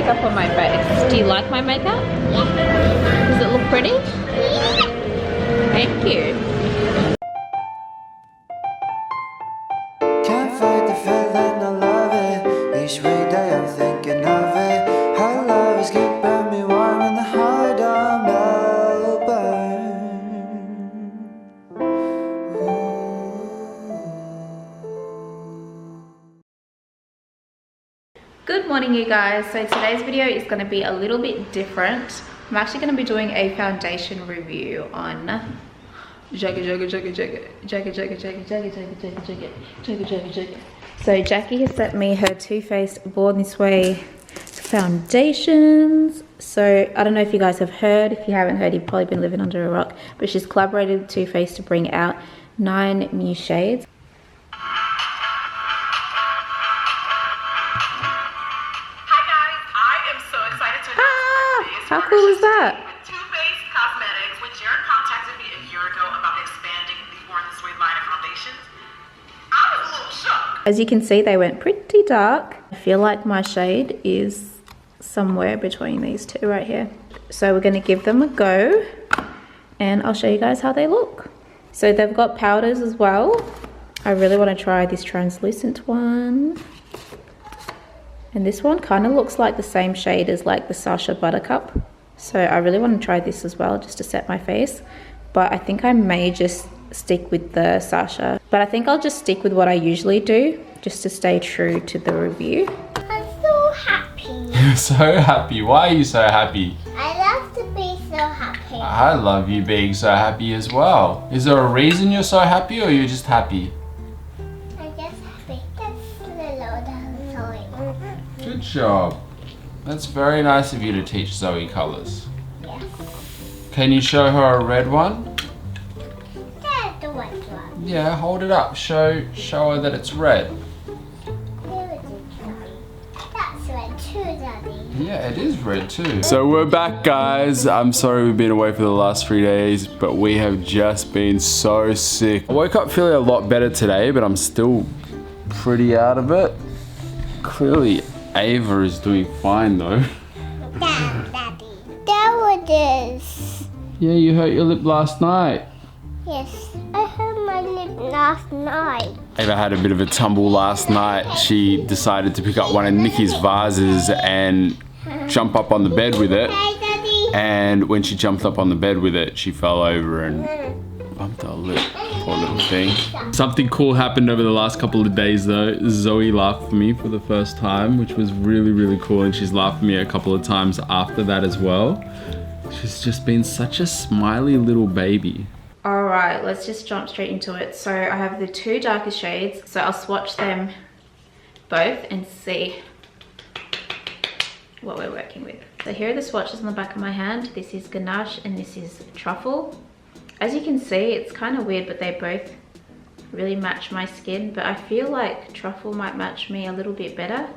makeup on my face. Do you like my makeup? Yeah. Does it look pretty? Yeah. Thank you. Can't fight the feeling, I love it. Each weekday I'm thinking of it. How love is keeping me warm in the heart of Melbourne. Good morning, you guys. So today's video is going to be a little bit different. I'm actually going to be doing a foundation review on So Jackie has sent me her Too Faced Born This Way foundations. So I don't know if you guys have heard. If you haven't heard, you've probably been living under a rock. But she's collaborated with Too Faced to bring out 9 new shades. How cool is that? Too Faced Cosmetics, which Jared contacted me a year ago about expanding the Born This Way line of foundations. I was a little shocked. As you can see, they went pretty dark. I feel like my shade is somewhere between these two right here. So we're going to give them a go and I'll show you guys how they look. So they've got powders as well. I really want to try this translucent one. And this one kind of looks like the same shade as like the Sasha Buttercup. So I really want to try this as well just to set my face. But I think I may just stick with the Sasha. But I think I'll just stick with what I usually do just to stay true to the review. I'm so happy. You're so happy. Why are you so happy? I love to be so happy. I love you being so happy as well. Is there a reason you're so happy or you're just happy? I'm just happy. That's little Zoe. Good job. That's very nice of you to teach Zoe colours. Yes. Can you show her a red one? That's the white one. Yeah, hold it up. Show her that it's red. Here it is, Daddy. That's red too, Daddy. Yeah, it is red too. So we're back, guys. I'm sorry we've been away for the last 3 days, but we have just been so sick. I woke up feeling a lot better today, but I'm still pretty out of it. Clearly, Ava is doing fine though. Daddy. That was this. Yeah, you hurt your lip last night. Yes. I hurt my lip last night. Ava had a bit of a tumble last night. She decided to pick up one of Nikki's vases and jump up on the bed with it. Hey, Daddy. And when she jumped up on the bed with it, she fell over and bumped her lip. Poor little thing. Something cool happened over the last couple of days though. Zoe laughed for me for the first time, which was really, really cool. And she's laughed for me a couple of times after that as well. She's just been such a smiley little baby. All right, let's just jump straight into it. So I have the 2 darkest shades. So I'll swatch them both and see what we're working with. So here are the swatches on the back of my hand. This is Ganache and this is Truffle. As you can see, it's kind of weird, but they both really match my skin. But I feel like Truffle might match me a little bit better.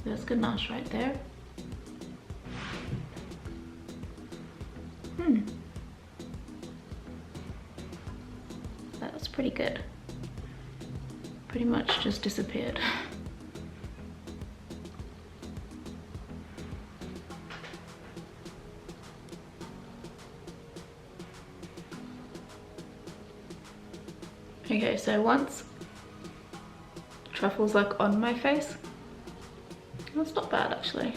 There's Ganache right there. That was pretty good. Pretty much just disappeared. Okay, so once Truffle's like on my face, that's not bad actually.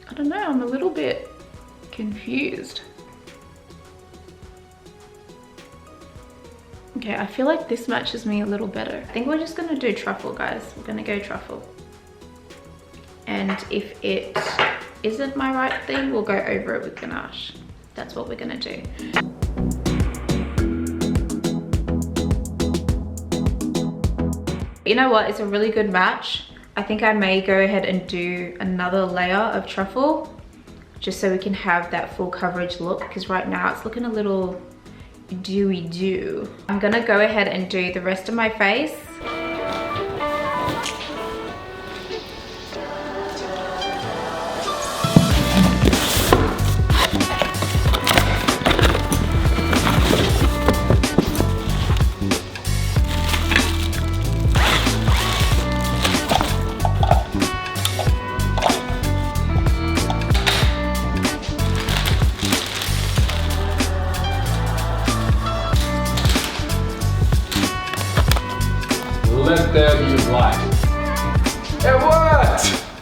I don't know, I'm a little bit confused. Okay, I feel like this matches me a little better. I think we're just gonna do Truffle, guys. We're gonna go Truffle. And if it isn't my right thing, we'll go over it with Ganache. That's what we're gonna do. You know what, it's a really good match. I think I may go ahead and do another layer of Truffle just so we can have that full coverage look, because right now it's looking a little dewy dew. I'm gonna go ahead and do the rest of my face.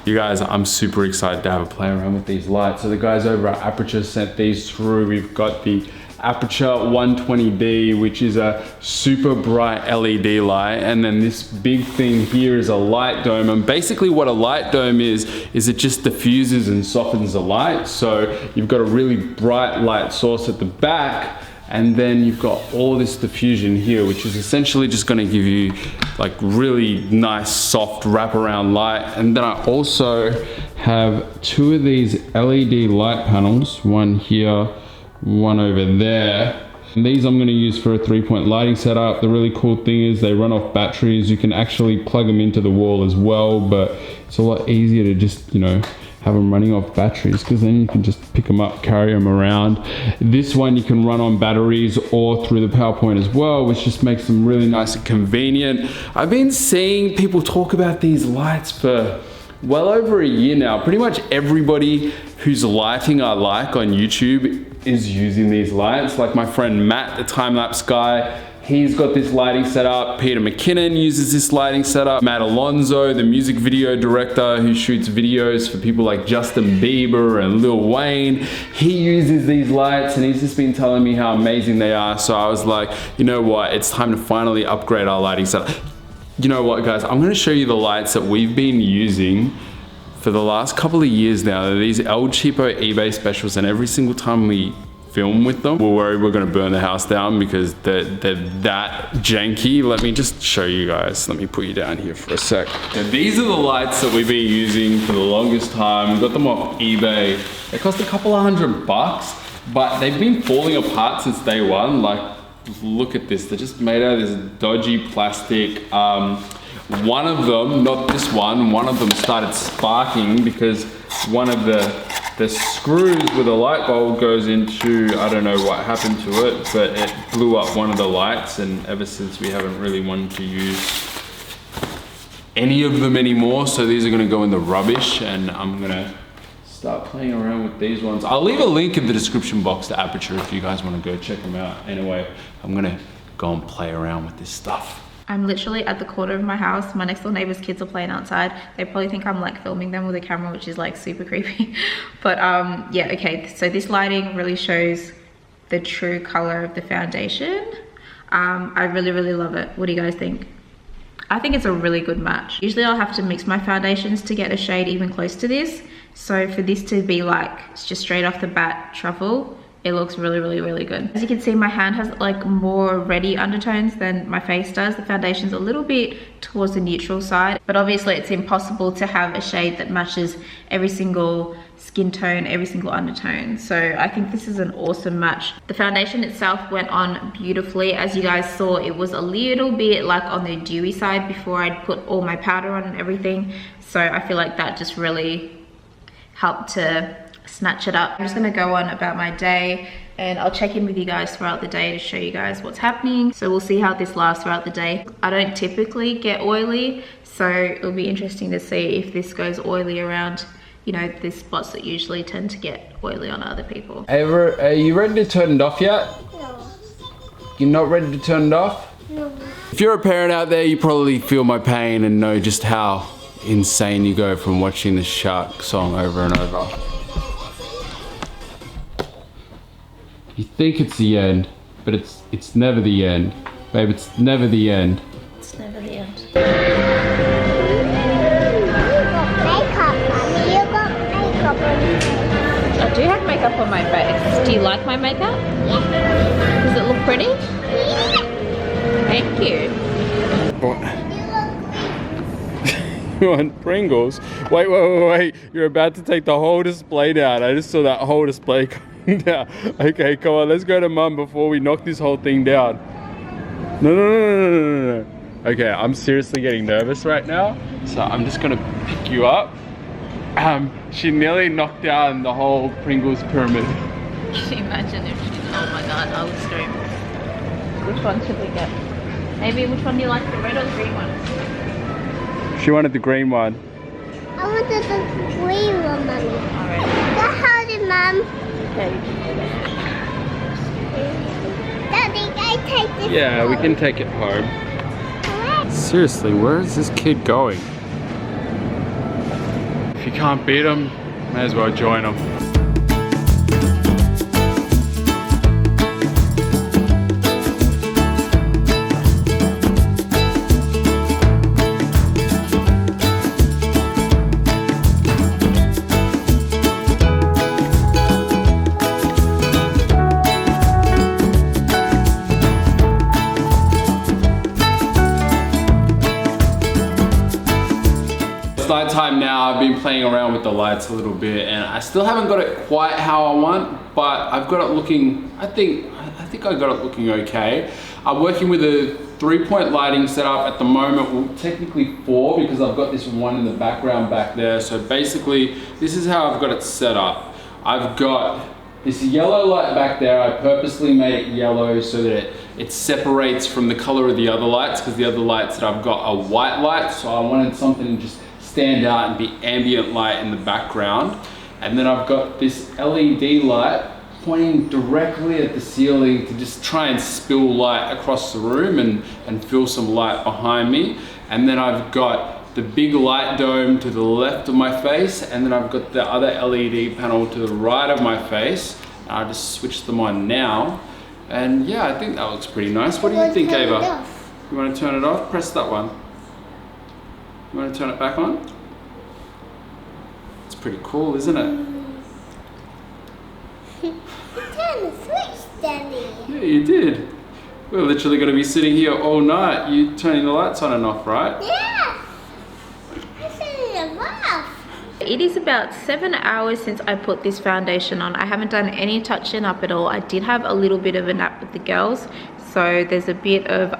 You guys, I'm super excited to have a play around with these lights. So the guys over at Aputure sent these through. We've got the Aputure 120D, which is a super bright LED light, and then this big thing here is a light dome. And basically what a light dome is it just diffuses and softens the light. So you've got a really bright light source at the back, and then you've got all this diffusion here, which is essentially just gonna give you like really nice soft wraparound light. And then I also have 2 of these LED light panels, one here, one over there. And these I'm going to use for a 3-point lighting setup. The really cool thing is they run off batteries. You can actually plug them into the wall as well, but it's a lot easier to just, you know, have them running off batteries, because then you can just pick them up, carry them around. This one you can run on batteries or through the power point as well, which just makes them really nice and convenient. I've been seeing people talk about these lights for well over a year now. Pretty much everybody whose lighting I like on YouTube is using these lights. Like my friend Matt, the time-lapse guy, he's got this lighting setup. Peter McKinnon uses this lighting setup. Matt Alonso, the music video director who shoots videos for people like Justin Bieber and Lil Wayne, he uses these lights, and he's just been telling me how amazing they are. So I was like, you know what, it's time to finally upgrade our lighting setup. You know what, guys, I'm gonna show you the lights that we've been using for the last couple of years now. They're these El Cheapo eBay specials, and every single time we film with them, we're worried we're gonna burn the house down because they're that janky. Let me just show you guys. Let me put you down here for a sec. Now, these are the lights that we've been using for the longest time. We got them off eBay. They cost a couple of $100, but they've been falling apart since day one. Like, look at this. They're just made out of this dodgy plastic. One of them, not this one of them started sparking because one of the screws where the light bulb goes into, I don't know what happened to it, but it blew up one of the lights, and ever since we haven't really wanted to use any of them anymore. So these are gonna go in the rubbish, and I'm gonna start playing around with these ones. I'll leave a link in the description box to Aputure if you guys wanna go check them out. Anyway, I'm gonna go and play around with this stuff. I'm literally at the corner of my house. My next door neighbor's kids are playing outside. They probably think I'm like filming them with a camera, which is like super creepy. But yeah, okay. So this lighting really shows the true color of the foundation. I really, really love it. What do you guys think? I think it's a really good match. Usually I'll have to mix my foundations to get a shade even close to this. So for this to be like, it's just straight off the bat truffle, it looks really, really, really good. As you can see, my hand has like more reddy undertones than my face does. The foundation's a little bit towards the neutral side, but obviously it's impossible to have a shade that matches every single skin tone, every single undertone. So I think this is an awesome match. The foundation itself went on beautifully. As you guys saw, it was a little bit like on the dewy side before I'd put all my powder on and everything. So I feel like that just really helped to snatch it up. I'm just gonna go on about my day, and I'll check in with you guys throughout the day to show you guys what's happening. So we'll see how this lasts throughout the day. I don't typically get oily, so it'll be interesting to see if this goes oily around, you know, the spots that usually tend to get oily on other people. Are you ready to turn it off yet? No. You're not ready to turn it off? No. If you're a parent out there, you probably feel my pain and know just how insane you go from watching the shark song over and over. You think it's the end, but it's never the end. Babe, it's never the end. It's never the end. You got makeup on your face. I do have makeup on my face. Do you like my makeup? Yeah. Does it look pretty? Yeah. Thank you. You want Pringles? Wait. You're about to take the whole display down. I just saw that whole display coming down. Okay, come on, let's go to Mum before we knock this whole thing down. No. Okay, I'm seriously getting nervous right now, so I'm just gonna pick you up. She nearly knocked down the whole Pringles pyramid. Can you imagine if she did? Oh my god, I would scream. Which one should we get? Maybe which one do you like, the red or the green one? She wanted the green one. I wanted the green one, Mommy. Alright. Go hold it, Mum. Okay, you can do that. Daddy, can I take this Yeah, we home? can take it home. Alright. Seriously, where is this kid going? If you can't beat them, may as well join them. It's night time now. I've been playing around with the lights a little bit and I still haven't got it quite how I want, but I've got it looking, I think I got it looking okay. I'm working with a 3-point lighting setup at the moment. Well, technically 4 because I've got this one in the background back there. So basically, this is how I've got it set up. I've got this yellow light back there. I purposely made it yellow so that it separates from the color of the other lights, because the other lights that I've got are white lights. So I wanted something to just stand out and be ambient light in the background. And then I've got this LED light pointing directly at the ceiling to just try and spill light across the room and fill some light behind me. And then I've got the big light dome to the left of my face, and then I've got the other LED panel to the right of my face. I just switched them on now. And yeah, I think that looks pretty nice. What do you think, Ava? You want to turn it off? Press that one. You want to turn it back on? It's pretty cool, isn't it? You turned the switch, Daddy. Yeah, you did. We're literally going to be sitting here all night. You turning the lights on and off, right? Yeah. I'm sitting in the bath. It is about 7 hours since I put this foundation on. I haven't done any touching up at all. I did have a little bit of a nap with the girls, so there's a bit of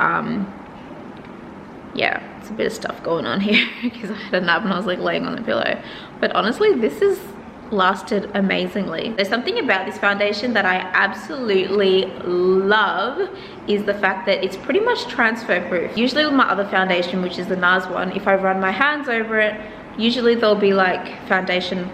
yeah, it's a bit of stuff going on here because I had a nap and I was like laying on the pillow. But honestly, this has lasted amazingly. There's something about this foundation that I absolutely love, is the fact that it's pretty much transfer proof. Usually with my other foundation, which is the NARS one, if I run my hands over it, usually there'll be like foundation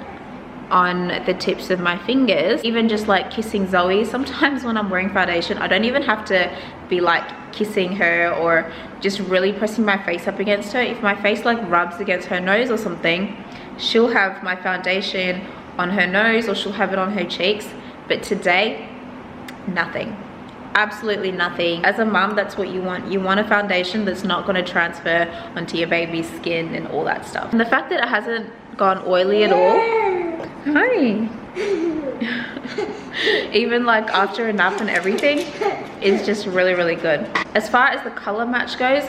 on the tips of my fingers. Even just like kissing Zoe, sometimes when I'm wearing foundation, I don't even have to be like kissing her or just really pressing my face up against her. If my face like rubs against her nose or something, she'll have my foundation on her nose or she'll have it on her cheeks. But today, nothing. Absolutely nothing. As a mum, that's what you want. You want a foundation that's not going to transfer onto your baby's skin and all that stuff. And the fact that it hasn't gone oily at all. Hi. Even like after a nap and everything, is just really, really good. As far as the color match goes,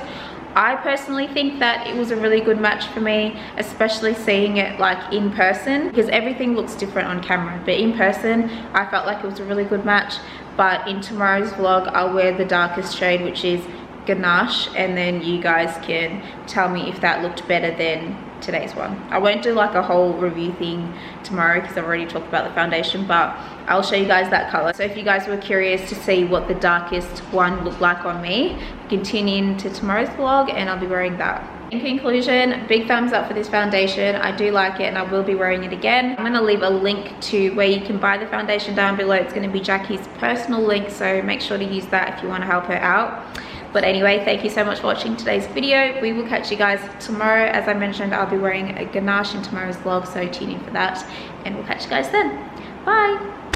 I personally think that it was a really good match for me, especially seeing it like in person, because everything looks different on camera, but in person I felt like it was a really good match. But in tomorrow's vlog, I'll wear the darkest shade, which is Ganache, and then you guys can tell me if that looked better than today's one. I won't do like a whole review thing tomorrow because I've already talked about the foundation, but I'll show you guys that color. So if you guys were curious to see what the darkest one looked like on me, continue to tomorrow's vlog and I'll be wearing that. In conclusion, big thumbs up for this foundation. I do like it and I will be wearing it again. I'm going to leave a link to where you can buy the foundation down below. It's going to be Jackie's personal link, so make sure to use that if you want to help her out. But anyway, thank you so much for watching today's video. We will catch you guys tomorrow. As I mentioned, I'll be wearing a ganache in tomorrow's vlog, so tune in for that and we'll catch you guys then. Bye.